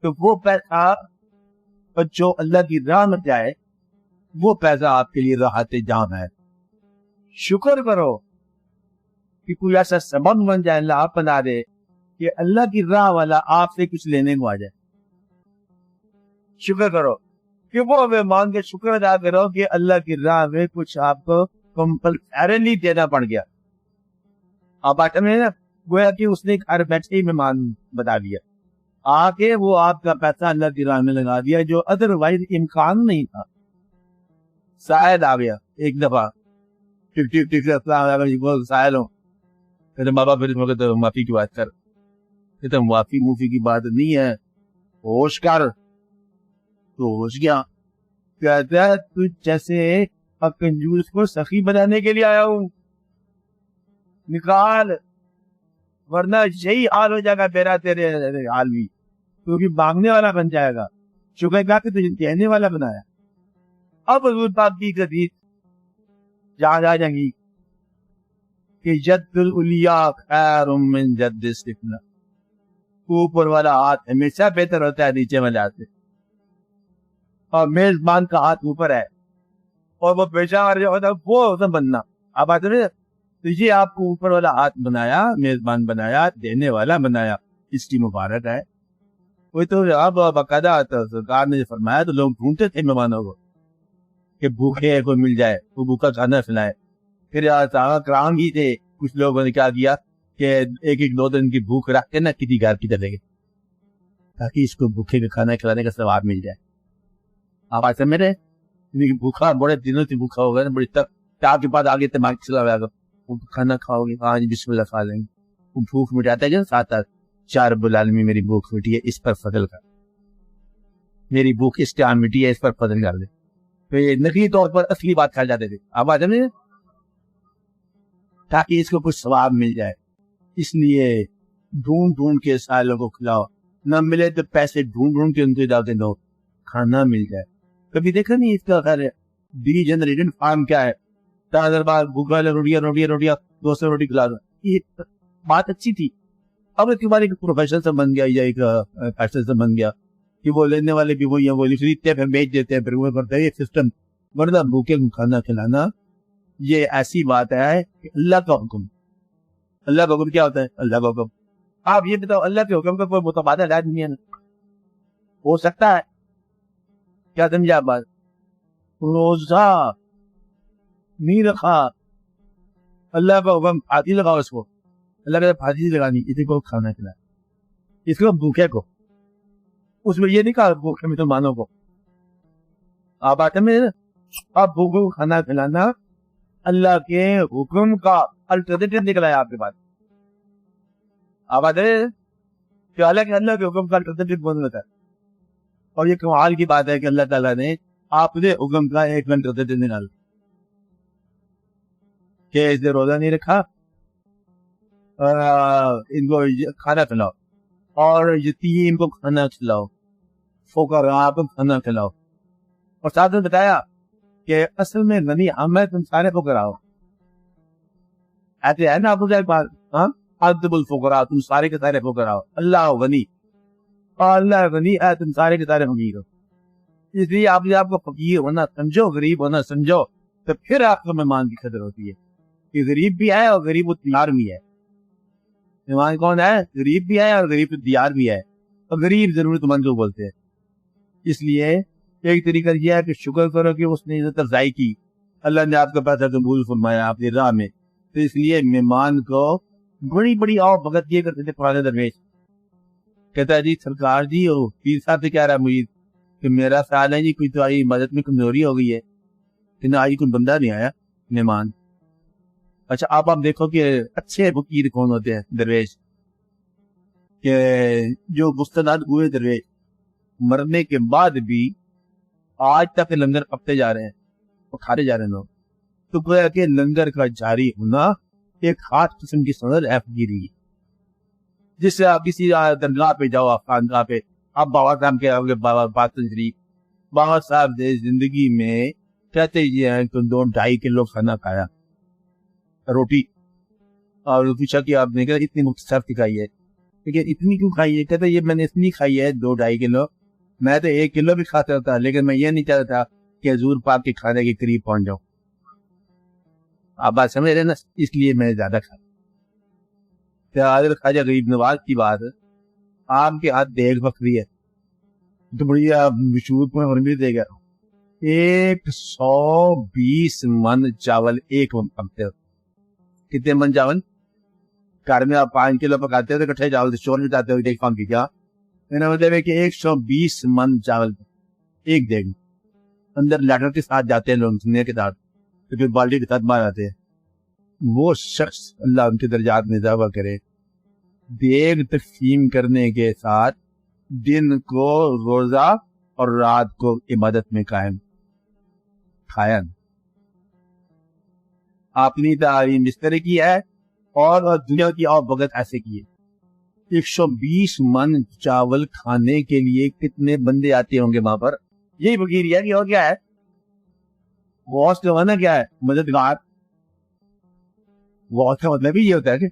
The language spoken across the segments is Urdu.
تو وہ پیسہ جو اللہ کی راہ میں جائے وہ پیسہ آپ کے لیے راحت جام ہے. شکر کرو کہ کوئی ایسا سبب بن جائے، اللہ آپ بنا دے کہ اللہ کی راہ والا آپ سے کچھ لینے کو آ جائے. شکر کرو کہ وہ ہمیں مان کے شکر ادا کرو کہ اللہ کی راہ میں کچھ آپ کو کمپلسریلی دینا پڑ گیا. آپ گویا کہ اس نے گھر بیٹھے ہی مہمان بتا دیا، آ کے وہ آپ کا پیسہ اللہ کی راہ میں لگا دیا جو ادروائز امکان نہیں تھا. سائل آ گیا ایک دفعہ، ٹک ٹک ٹک السلام علیکم، سائل ہوں. کہتے بابا پھر تو معافی کی بات کر. کہتے معافی کی بات نہیں ہے، ہوش کر. تو ہوش گیا. کہتا ہے تو جیسے کنجوس کو سخی بنانے کے لیے آیا ہوں، نکال، ورنہ یہی حال ہو جائے گا میرا تیرے حال بھی، تو بھی مانگنے والا بن جائے گا. شکر کہا کہ تجھے دینے والا بنایا. اب حضور پاک کی حدیث یاد آ جائیں گی کہ جد العلیا خیر من جد السفلی، اوپر والا ہاتھ ہمیشہ بہتر ہوتا ہے نیچے والے ہاتھ سے، اور میزبان کا ہاتھ اوپر ہے اور وہ پیشہ جو ہوتا ہے وہ ہوتا بننا. اب آتے ہیں تو یہ آپ کو اوپر والا ہاتھ بنایا، میزبان بنایا، دینے والا بنایا، اس کی مبارک ہے. کوئی تو اب باقاعدہ سرکار نے فرمایا تو لوگ ڈھونڈتے تھے مہمانوں کو کہ بھوکے کو مل جائے وہ بھوکا کھانا کھلائے. پھر صحابہ کرام ہی تھے، کچھ لوگوں نے کیا کیا کہ ایک ایک دو دن کی بھوک رکھ کے نا کسی گھر کی چلے گئے تاکہ اس کو بھوکے کا کھانا کھلانے کا ثواب مل جائے. آپ آج میرے بھوکا بڑے دنوں سے بھوکا ہوگا نا، بڑی تک چار کے بعد آگے دماغ چلا گیا کھانا کھاؤ گے، ہاں جی بسم اللہ کھا لیں گے. وہ بھوک مٹاتا ہے جو ساتھ چار رب العالمین میری بھوک مٹی ہے، اس پر فضل کر، میری بھوک اس ٹائم مٹی ہے، اس پر فضل کر دے. تو یہ نقلی طور پر اصلی بات کھا جاتے تھے. اب آ جائیں تاکہ اس کو کچھ ثواب مل جائے. اس لیے ڈھونڈ ڈھونڈ کے سالوں کو کھلاؤ، نہ ملے تو پیسے ڈھونڈ ڈھونڈ کے ان کو ڈالتے دو، کھانا مل جائے. کبھی دیکھا نہیں اس کا خیر ڈی جنریشن فارم کیا ہے، بار بھوکا روٹیاں 200 روٹی کھلا دو. یہ بات اچھی تھی. اب اس کے بعد ایک پروفیشن سے بن گیا یا ایک پیشن سے بن گیا کہ وہ لینے والے بھی وہی ہیں، وہ خریدتے ہیں پھر بیچ دیتے ہیں، پھر وہ کرتے ہیں. یہ سسٹم ورنہ بھوکے کو کھانا کھلانا یہ ایسی بات ہے کہ اللہ کا حکم. اللہ کا حکم کیا ہوتا ہے؟ اللہ کا حکم. آپ یہ بتاؤ اللہ کے حکم کا کوئی متبادل علاج نہیں ہے نا؟ ہو سکتا ہے؟ کیا سمجھا بات؟ روزہ نہیں رکھا، اللہ کا حکم، پھانسی لگاؤ اس کو. اللہ کا پھانسی لگانی، اسی کو کھانا کھلانا، اس کو بھوکے کو. اس میں یہ نہیں کہا بھوکے مسلمانوں کو. آپ آتے میں آپ بھوکے کو کھانا کھلانا اللہ کے حکم کا الٹرنیٹو نکلا ہے آپ کے پاس. آپ آتے کہ حالانکہ اللہ کے حکم کا الٹرنیٹو بن ہوتا ہے. اور یہ کمال کی بات ہے کہ اللہ تعالیٰ نے آپ نے حکم کا ایک الٹرنیٹو نکالا کہ اس نے روزہ نہیں رکھا، ان کو کھانا کھلاؤ، اور یتیم کو کھانا کھلاؤ، فقراء کو کھانا کھلاؤ. اور ساتھ میں بتایا کہ اصل میں غنی ہم ہے، تم سارے فقراء ہو. ایسے ہے نا آپ کو بات، ہاں عذب الفقراء، تم سارے کے سارے فقراء ہو. اللہ غنی، اور اللہ غنی ہے، تم سارے کے سارے فقیر ہو. اس لیے آپ کو فقیر ہونا سمجھو، غریب ہونا سمجھو، تو پھر آپ کو مہمان کی قدر ہوتی ہے کہ غریب بھی ہے اور غریب دیار بھی ہے. مہمان کون ہے؟ غریب بھی ہے اور غریب دیار بھی ہے. اور غریب ضرورت مند کو بولتے ہیں. اس لیے ایک طریقہ یہ ہے کہ شکر کرو کہ اس نے عزت افزائی کی، اللہ نے آپ کا پیسہ قبول فرمایا آپ کی راہ میں. تو اس لیے مہمان کو بڑی بڑی آؤ بھگت یہ کرتے تھے پرانے درویش. کہتا ہے جی سرکار جی پیر صاحب سے کہہ رہا مجید کہ میرا خیال ہے جی کوئی تو آئی مدد میں کمزوری ہو گئی ہے کہ نہ آئی کوئی بندہ نہیں آیا مہمان. اچھا آپ دیکھو کہ اچھے فقیر کون ہوتے ہیں درویش، کہ جو مستند ہوئے درویش مرنے کے بعد بھی آج تک لنگر پکتے جا رہے ہیں اور کھاتے جا رہے ہیں لوگ. تو گویا کہ لنگر کا جاری ہونا ایک خاص قسم کی سند ہے فقیری. جس سے آپ کسی درگاہ پہ جاؤ، آپ خانگاہ پہ، آپ بابا صاحب کے بابا باطن شریف، بابا صاحب نے زندگی میں کہتے یہ ہیں کہ 2-2.5 کلو کھانا کھایا روٹی، اور پوچھا کہ آپ نے کہا اتنی مختصر سکھائی ہے لیکن اتنی کیوں کھائی ہے؟ کہتے یہ میں نے اتنی کھائی ہے 2-2.5 کلو، میں تو 1 کلو بھی کھاتا تھا، لیکن میں یہ نہیں چاہتا تھا کہ حضور پاک کے کھانے کے قریب پہنچ جاؤں. آپ بات سمجھ رہے نا، اس لیے میں زیادہ کھاتا. حضرت خواجہ غریب نواز کی بات، آپ کے ہاتھ دیکھ بکری ہے تو بڑی مشہور کو اور بھی دے گا 120 من چاول ایک من پکتے ہو. کتنے من چاول؟ گھر میں آپ 5 کلو پکاتے ہو تو کٹھے چاول سے چور بتاتے ہو دیکھ کی کیا میرا مطلب ہے کہ 120 من چاول ایک دیکھ اندر لیٹر کے ساتھ جاتے ہیں لوگ سننے کے ساتھ، تو پھر بالٹی کے ساتھ باہر آتے ہیں. وہ شخص اللہ ان کے درجات میں اضافہ کرے، دیگ تقسیم کرنے کے ساتھ دن کو روزہ اور رات کو عبادت میں قائم کھایا. اپنی تعلیم اس طرح کی ہے اور دنیا کی اور بھگت ایسے کی ہے. 120 من چاول کھانے کے لیے کتنے بندے آتے ہوں گے وہاں پر؟ یہی فقیر ہے کہ اور کیا ہے؟ غوث کا معنی کیا ہے؟ مددگار. غوث کا مطلب ہی یہ ہوتا ہے کہ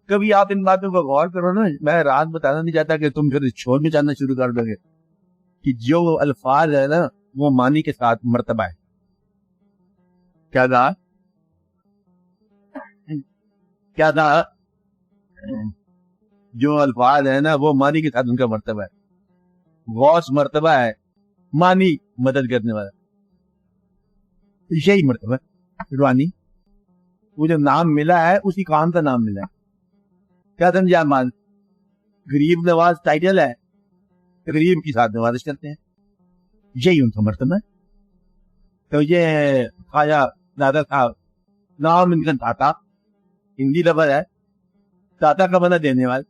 کبھی آپ ان باتوں کو غور کرو نا. میں رات بتانا نہیں چاہتا کہ تم پھر چھوڑ میں جانا شروع کر دو گے کہ جو الفاظ ہے نا وہ معنی کے ساتھ مرتبہ ہے. کیا تھا کیا تھا جو الفاظ ہے نا وہ معنی کے ساتھ ان کا مرتبہ ہے. غوث مرتبہ ہے، معنی مدد کرنے والا، یہی مرتبہ روحانی. وہ جو نام ملا ہے اسی کام کا نام ملا ہے. کیا سمجھا؟ مان غریب نواز ٹائٹل ہے، غریب کی ساتھ نوازش کرتے ہیں، یہی ان کا مرتبہ ہے. تو یہ خواجہ دادا صاحب نام ان کا داتا، ہندی لفظ ہے. داتا کا معنی دینے والا،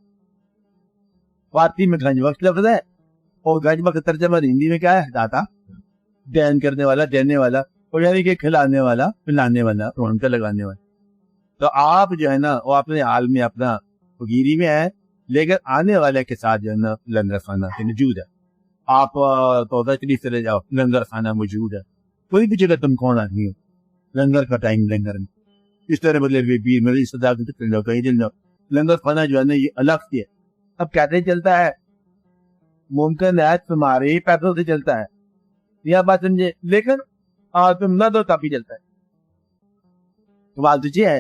فارسی میں گنج بخش لفظ ہے اور گنج بخش ترجمہ ہندی میں کیا ہے؟ داتا، دین کرنے والا، دینے والا، اور یعنی کہ کھلانے والا، پلانے والا، رونق لگانے والا. تو آپ جو ہے نا وہ اپنے حال میں اپنا فقیری میں ہے، لیکن آنے والے کے ساتھ جو ہے نا لنگر خانہ موجود ہے. آپ توبہ شریف چلے جاؤ، لنگر خانہ موجود ہے. کوئی بھی جگہ تم کون آدمی ہو، لنگر کا ٹائم لنگر میں. اس طرح بدلے پیر میری صدا چل جاؤ، کہیں چل جاؤ، لنگر خانہ جو ہے نا یہ الگ سے ہے. اب کیسے چلتا ہے؟ ممکن ہے تمہارے پیسوں سے چلتا ہے، یہ بات سمجھے، لیکن تم نہ دو تب بھی چلتا ہے. تو بات تجھے ہے.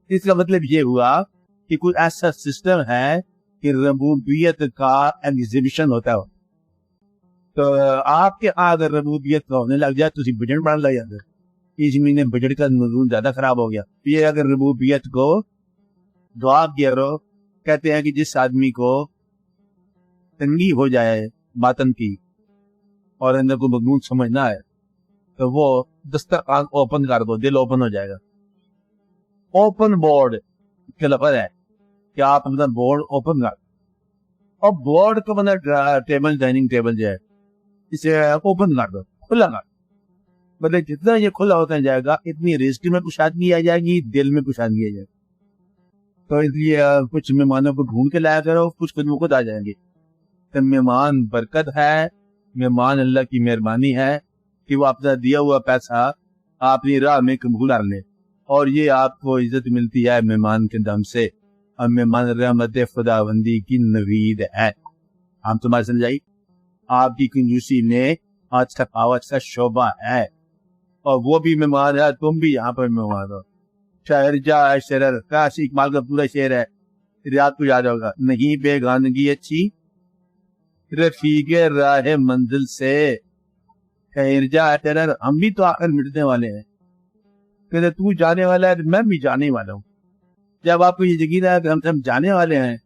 اس کا مطلب یہ ہوا کہ کوئی ایسا سسٹم ہے کہ ربوبیت کا ایگزیبیشن ہوتا ہے. تو آپ کے اگر ربوبیت کا ہونے لگ جائے تو اسی بجٹ بڑھنے لگ جاتا ہے. اس مہینے بجٹ کا نظام زیادہ خراب ہو گیا. یہ اگر ربوبیت کو دعا کیا رو، کہتے ہیں کہ جس آدمی کو تنگی ہو جائے باطن کی اور اندر کو مضمون سمجھنا ہے تو وہ دسترخوان اوپن کر دو، دل اوپن ہو جائے گا. اوپن بورڈ کا لفظ ہے کہ آپ اپنا بورڈ اوپن کر دو، اور بورڈ کا مطلب ٹیبل، ڈائننگ ٹیبل جو ہے اسے اوپن کر دو، کھلا کر دو. مطلب جتنا یہ کھلا ہوتا جائے گا اتنی رزق میں کشادگی آ جائے گی، دل میں کشادگی آ جائے گی. تو اس لیے کچھ مہمانوں کو ڈھونڈ کے لایا کرو، کچھ خود بخود آ جائیں گے. تو مہمان برکت ہے، مہمان اللہ کی مہربانی ہے کہ وہ اپنا دیا ہوا پیسہ اپنی راہ میں قبول کر لے، اور یہ آپ کو عزت ملتی ہے مہمان کے دم سے، اور مہمان رحمت خداوندی کی نوید ہے. ہم تمہارے سمجھائی آپ کی کنجوسی میں آج تھکاوٹ کا شعبہ ہے، اور وہ بھی مہمان ہے، تم بھی یہاں پر مہمان ہو. شاعر جا شرر کاش اقبال کا پورا شعر ہے، ریاض کو یاد ہوگا. نہیں بیگانگی اچھی رفیق راہ منزل سے، خیر جا شرر، ہم بھی تو آخر مٹنے والے ہیں. کہ تو جانے والا ہے میں بھی جانے والا ہوں. جب آپ کو یہ یقین ہے کہ ہم جانے والے ہیں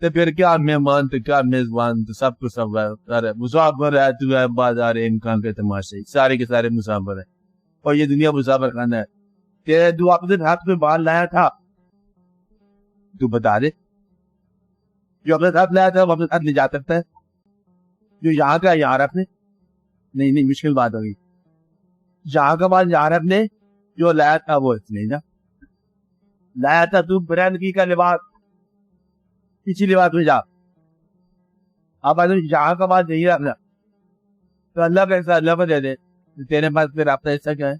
تو پھر کیا مہمان تو کیا میزبان، تو سب کو سب ہے. مسافر ہے تو ہے بازار امکان کے تماشے، سارے کے سارے مسافر ہیں، اور یہ دنیا مسافر خانہ ہے. کہ تو اپنے ہاتھ میں بال لایا تھا تو بتا دے، جو اپنے ہاتھ لایا تھا وہ اپنے ہاتھ لے جا سکتا ہے. جو یہاں کا یہاں رکھنے، نہیں مشکل بات ہوگی. یہاں کا بال یہاں رکھنے، جو لایا تھا وہ اس نے لایا تھا. تو برانگی کا لباس اسی لباس میں جا. آپ یہاں کا بات نہیں رکھنا تو اللہ کا ایسا اللہ کو دے دے. تیرے پاس پھر آپ کا ایسا کیا ہے؟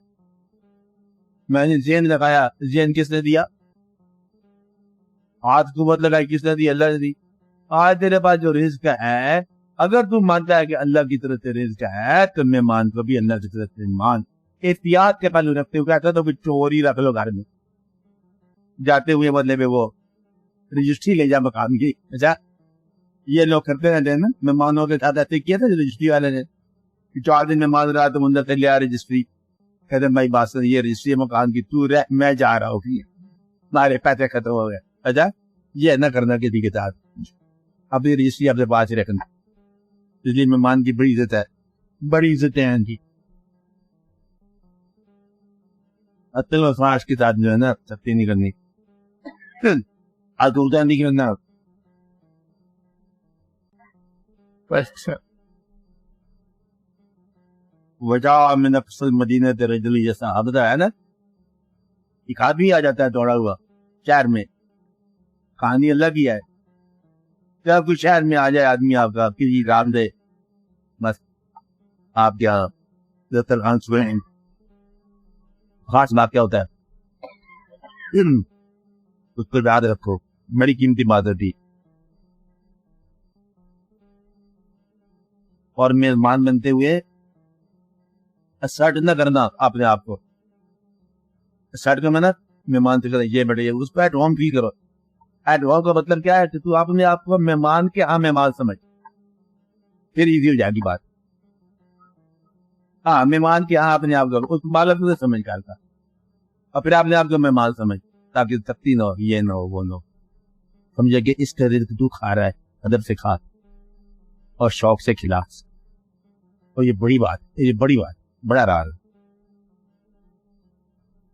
میں نے ذہن لگایا، ذہن کس نے دیا؟ ہاتھ قوت لگائی کس نے دی؟ اللہ نے دی. آج تیرے پاس جو رزق ہے اگر تو مانتا ہے کہ اللہ کی طرف سے رزق ہے تو مہمان کو بھی اللہ کی طرف سے مان. احتیاط کے پہلو رکھتے ہوئے کہتا تو چوری رکھ لو گھر میں جاتے ہوئے بدلے میں وہ رجسٹری لے جا مکان کی. اچھا یہ لوگ کرتے رہتے ہیں نا مہمانوں کے ساتھ ایسے کیا تھا رجسٹری والے نے 4 دن مہمان رہا تو اندر سے لیا رجسٹری کہتے بھائی بات سن یہ رجسٹری مکان کی تو رہ میں جا رہا ہوں ہمارے پیسے ختم ہو گئے. اچھا یہ نہ کرنا کسی کے ساتھ اپنی رجسٹری اپنے پاس ہی رکھنا. اس لیے مہمان کی بڑی عزت ہے بڑی عزتیں ہیں ان کی. اصل افراش کے ساتھ جو ہے نا سختی نہیں کرنی آدھا نہیں کرنا. وجہ میں نفس المدینہ رجل جیسا حبدہ ہے نا ایک آدمی آ جاتا ہے دوڑا ہوا شہر میں. کہانی اللہ کی ہے جب کوئی شہر میں آ جائے آدمی آپ کا کسی رام دے بس آپ کیا خان سوئیں خاص بات کیا ہوتا ہے اس کو یاد رکھو بڑی قیمتی بات ہوتی. اور میزبان بنتے ہوئے اسٹ نہ کرنا اپنے آپ کو. اسٹ کا مطلب مہمان سے کرو یہ بیٹے اس کو ایٹ ہوم فیل کرو. ایٹ ہوم کا مطلب کیا ہے کہ تو اپنے آپ کو مہمان کے ہاں مہمان سمجھ پھر ایزی ہو جائے گی بات. ہاں مہمان کے ہاں اپنے آپ کو اس بالک سے سمجھ کرتا اور پھر اپنے آپ کو مہمان سمجھ تاکہ سختی نہ ہو یہ نہ ہو وہ نہ ہو. سمجھے کہ اس طرح تو کھا رہا ہے ادب سے کھا اور شوق سے کھلا. اور یہ بڑی بات بڑا راز.